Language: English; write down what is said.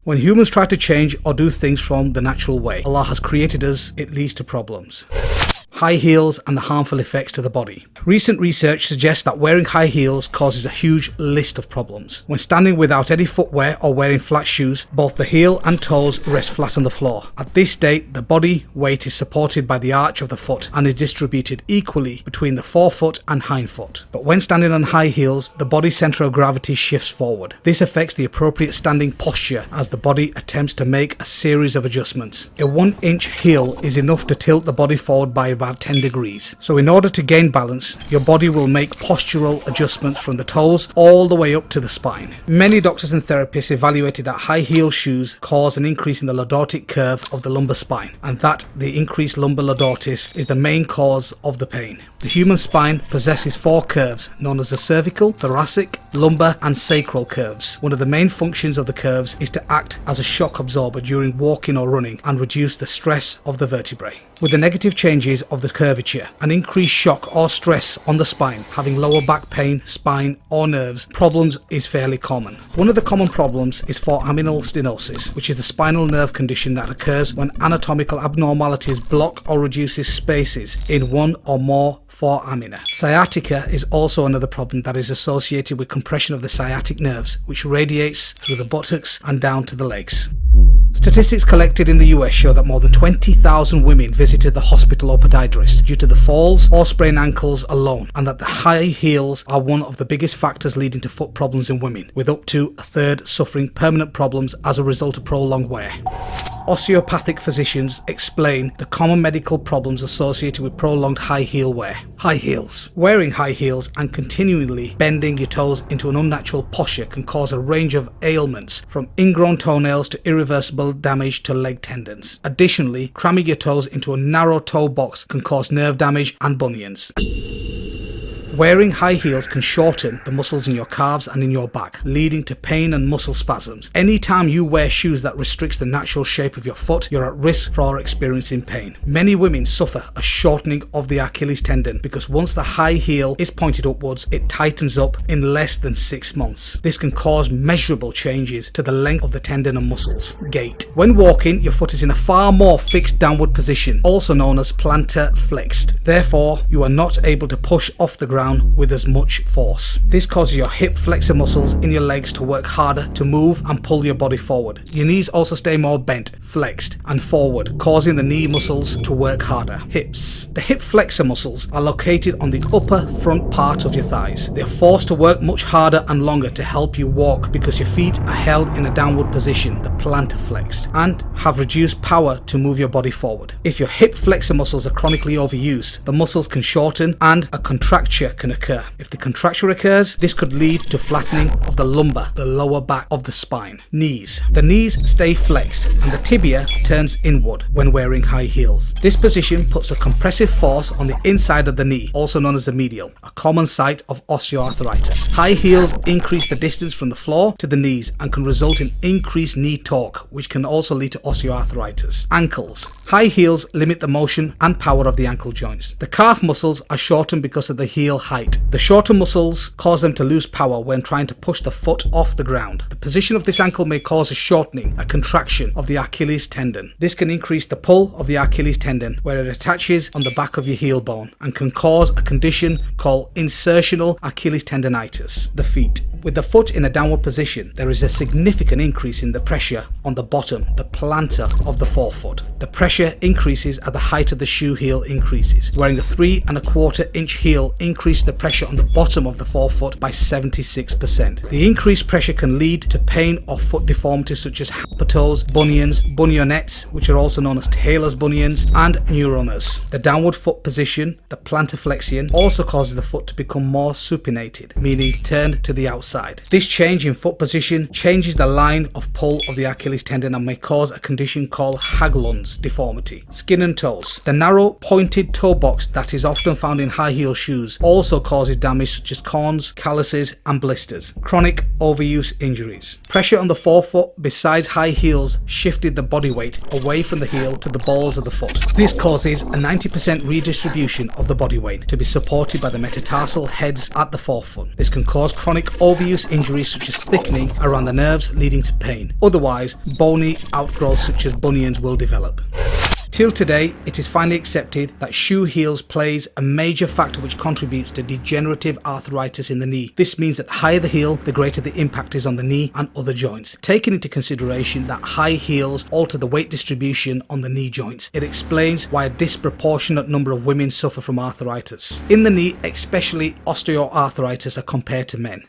When humans try to change or do things from the natural way Allah has created us, it leads to problems. High heels and the harmful effects to the body. Recent research suggests that wearing high heels causes a huge list of problems. When standing without any footwear or wearing flat shoes, both the heel and toes rest flat on the floor. At this state, the body weight is supported by the arch of the foot and is distributed equally between the forefoot and hindfoot. But when standing on high heels, the body's center of gravity shifts forward. This affects the appropriate standing posture as the body attempts to make a series of adjustments. A 1-inch heel is enough to tilt the body forward by about 10 degrees. So in order to gain balance, your body will make postural adjustments from the toes all the way up to the spine. Many doctors and therapists evaluated that high heel shoes cause an increase in the lordotic curve of the lumbar spine, and that the increased lumbar lordosis is the main cause of the pain. The human spine possesses 4 curves known as the cervical, thoracic, lumbar and sacral curves. One of the main functions of the curves is to act as a shock absorber during walking or running and reduce the stress of the vertebrae. With the negative changes of the curvature, an increased shock or stress on the spine, having lower back pain, spine or nerves problems is fairly common. One of the common problems is foraminal stenosis, which is the spinal nerve condition that occurs when anatomical abnormalities block or reduces spaces in one or more foramina. Sciatica is also another problem that is associated with compression of the sciatic nerves, which radiates through the buttocks and down to the legs. Statistics collected in the US show that more than 20,000 women visited the hospital or podiatrist due to the falls or sprained ankles alone, and that the high heels are one of the biggest factors leading to foot problems in women, with up to a third suffering permanent problems as a result of prolonged wear. Osteopathic physicians explain the common medical problems associated with prolonged high heel wear. High heels. Wearing high heels and continually bending your toes into an unnatural posture can cause a range of ailments, from ingrown toenails to irreversible damage to leg tendons. Additionally, cramming your toes into a narrow toe box can cause nerve damage and bunions. Wearing high heels can shorten the muscles in your calves and in your back, leading to pain and muscle spasms. Anytime you wear shoes that restricts the natural shape of your foot, you're at risk for experiencing pain. Many women suffer a shortening of the Achilles tendon because once the high heel is pointed upwards, it tightens up in less than 6 months. This can cause measurable changes to the length of the tendon and muscles. Gait. When walking, your foot is in a far more fixed downward position, also known as plantar flexed. Therefore, you are not able to push off the ground with as much force. This causes your hip flexor muscles in your legs to work harder to move and pull your body forward. Your knees also stay more bent, flexed and forward, causing the knee muscles to work harder. Hips. The hip flexor muscles are located on the upper front part of your thighs. They are forced to work much harder and longer to help you walk because your feet are held in a downward position, the plantar flexed, and have reduced power to move your body forward. If your hip flexor muscles are chronically overused, the muscles can shorten and a contracture can occur. If the contracture occurs, this could lead to flattening of the lumbar, the lower back of the spine. Knees. The knees stay flexed and the tibia turns inward when wearing high heels. This position puts a compressive force on the inside of the knee, also known as the medial, a common site of osteoarthritis. High heels increase the distance from the floor to the knees and can result in increased knee torque, which can also lead to osteoarthritis. Ankles. High heels limit the motion and power of the ankle joints. The calf muscles are shortened because of the heel height. The shorter muscles cause them to lose power when trying to push the foot off the ground. The position of this ankle may cause a shortening, a contraction of the Achilles tendon. This can increase the pull of the Achilles tendon where it attaches on the back of your heel bone and can cause a condition called insertional Achilles tendonitis. The feet. With the foot in a downward position, there is a significant increase in the pressure on the bottom, the plantar of the forefoot. The pressure increases as the height of the shoe heel increases. Wearing a 3¼ inch heel increases the pressure on the bottom of the forefoot by 76%. The increased pressure can lead to pain or foot deformities such as hapatoes, bunions, bunionettes, which are also known as Taylor's bunions, and neuromas. The downward foot position, the plantar flexion, also causes the foot to become more supinated, meaning turned to the outside. This change in foot position changes the line of pull of the Achilles tendon and may cause a condition called Haglund's deformity. Skin and toes. The narrow pointed toe box that is often found in high heel shoes also causes damage such as corns, calluses and blisters. Chronic overuse injuries. Pressure on the forefoot besides high heels shifted the body weight away from the heel to the balls of the foot. This causes a 90% redistribution of the body weight to be supported by the metatarsal heads at the forefoot. This can cause chronic overuse injuries such as thickening around the nerves leading to pain. Otherwise, otherwise, bony outgrowths such as bunions will develop. Till today, it is finally accepted that shoe heels plays a major factor which contributes to degenerative arthritis in the knee. This means that the higher the heel, the greater the impact is on the knee and other joints. Taking into consideration that high heels alter the weight distribution on the knee joints, it explains why a disproportionate number of women suffer from arthritis in the knee, especially osteoarthritis, are compared to men.